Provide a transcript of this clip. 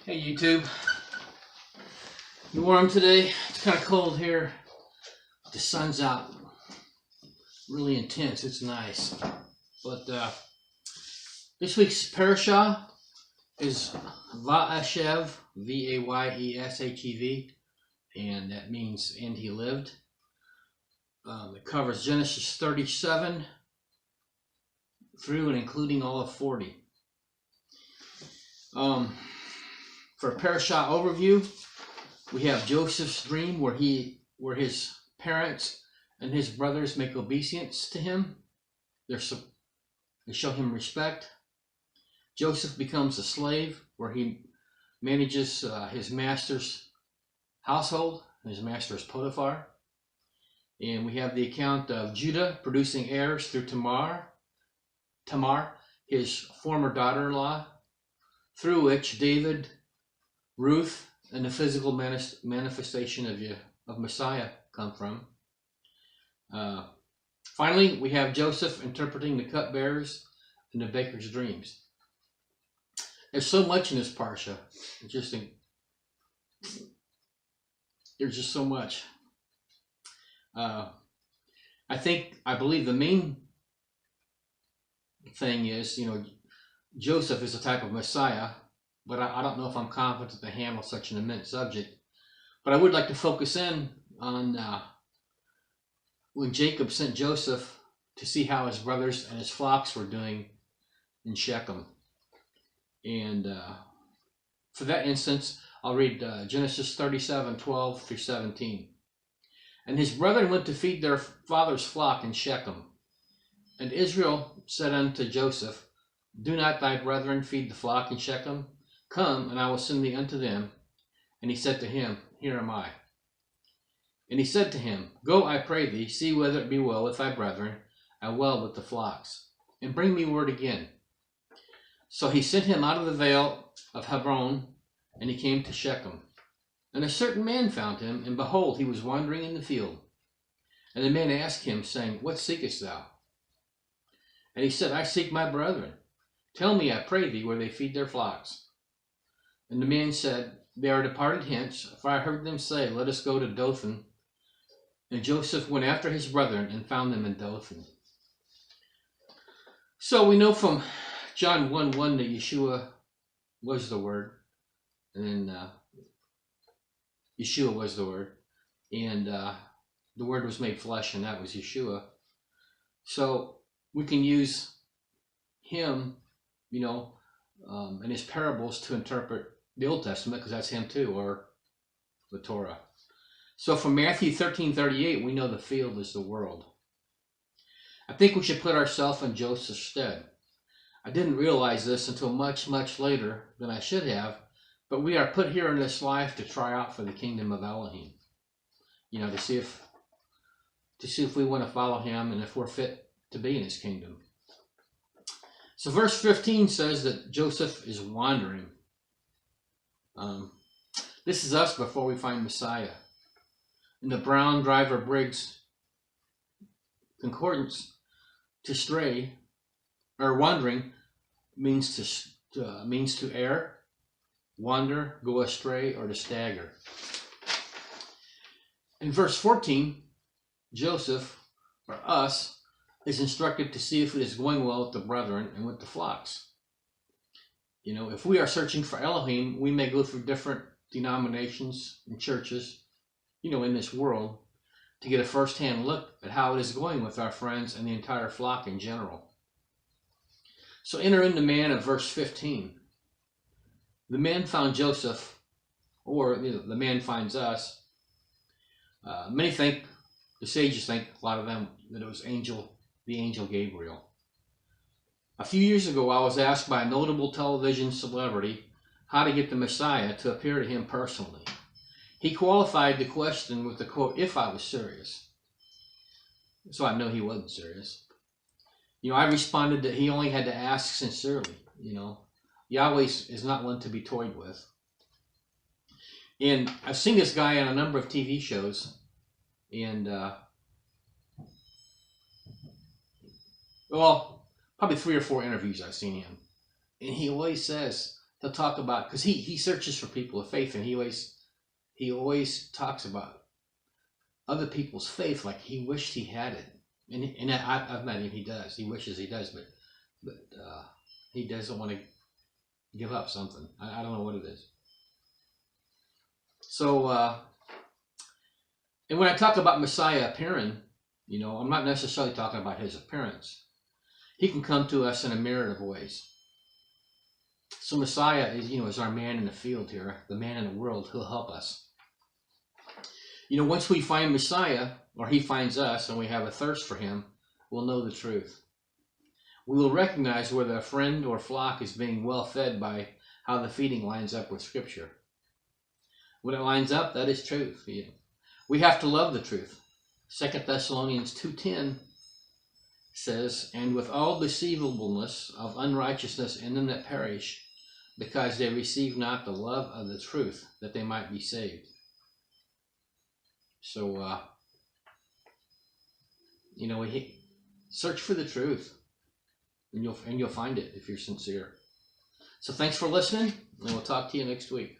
Hey YouTube, you warm today? It's kind of cold here. The sun's out really intense. It's nice. But this week's parashah is Vayeshev, Vayeshev, and that means and he lived. It covers Genesis 37 through and including all of 40. For a parashah overview, we have Joseph's dream where his parents and his brothers make obeisance to him. They show him respect. Joseph becomes a slave where he manages his master's household. His master is Potiphar. And we have the account of Judah producing heirs through Tamar, his former daughter-in-law, through which David, Ruth, and the physical manifestation of Messiah come from. Finally, we have Joseph interpreting the cupbearers and the baker's dreams. There's so much in this parsha. There's just so much. I believe the main thing is, Joseph is a type of Messiah, but I don't know if I'm competent to handle such an immense subject. But I would like to focus in on when Jacob sent Joseph to see how his brothers and his flocks were doing in Shechem. And for that instance, I'll read Genesis 37:12 through 17. And his brethren went to feed their father's flock in Shechem. And Israel said unto Joseph, Do not thy brethren feed the flock in Shechem? Come, and I will send thee unto them. And he said to him, Here am I. And he said to him, Go, I pray thee, see whether it be well with thy brethren, and well with the flocks, and bring me word again. So he sent him out of the vale of Hebron, and he came to Shechem. And a certain man found him, and behold, he was wandering in the field. And the man asked him, saying, What seekest thou? And he said, I seek my brethren. Tell me, I pray thee, where they feed their flocks. And the man said, They are departed hence, for I heard them say, Let us go to Dothan. And Joseph went after his brethren and found them in Dothan. So we know from John 1:1 that Yeshua was the Word. And then Yeshua was the Word. And the Word was made flesh, and that was Yeshua. So we can use him, and his parables to interpret the Old Testament, because that's him too, or the Torah. So from Matthew 13:38, we know the field is the world. I think we should put ourselves in Joseph's stead. I didn't realize this until much, much later than I should have, but we are put here in this life to try out for the kingdom of Elohim. To see if we want to follow him and if we're fit to be in his kingdom. So verse 15 says that Joseph is wandering. This is us before we find Messiah. In the Brown Driver Briggs Concordance, to stray or wandering means to err, wander, go astray, or to stagger. In verse 14, Joseph, or us, is instructed to see if it is going well with the brethren and with the flocks. If we are searching for Elohim, we may go through different denominations and churches, in this world, to get a first-hand look at how it is going with our friends and the entire flock in general. So enter in the man of verse 15. The man found Joseph, or the man finds us. Many think, the sages think, a lot of them, that it was the angel Gabriel. A few years ago, I was asked by a notable television celebrity how to get the Messiah to appear to him personally. He qualified the question with the quote, if I was serious. So I know he wasn't serious. I responded that he only had to ask sincerely. Yahweh is not one to be toyed with. And I've seen this guy on a number of TV shows, and probably 3 or 4 interviews I've seen him. And he always says he'll talk about, because he searches for people of faith, and he always talks about other people's faith like he wished he had it. And I've met him. He does. He wishes he does, but he doesn't want to give up something. I don't know what it is. So, and when I talk about Messiah appearing, I'm not necessarily talking about his appearance. He can come to us in a myriad of ways. So Messiah is our man in the field here, the man in the world who'll help us. Once we find Messiah, or he finds us, and we have a thirst for him, we'll know the truth. We will recognize whether a friend or flock is being well fed by how the feeding lines up with Scripture. When it lines up, that is truth. We have to love the truth. 2 Thessalonians 2:10 says, "And with all deceivableness of unrighteousness in them that perish, because they receive not the love of the truth, that they might be saved." So, search for the truth, and you'll find it if you're sincere. So thanks for listening, and we'll talk to you next week.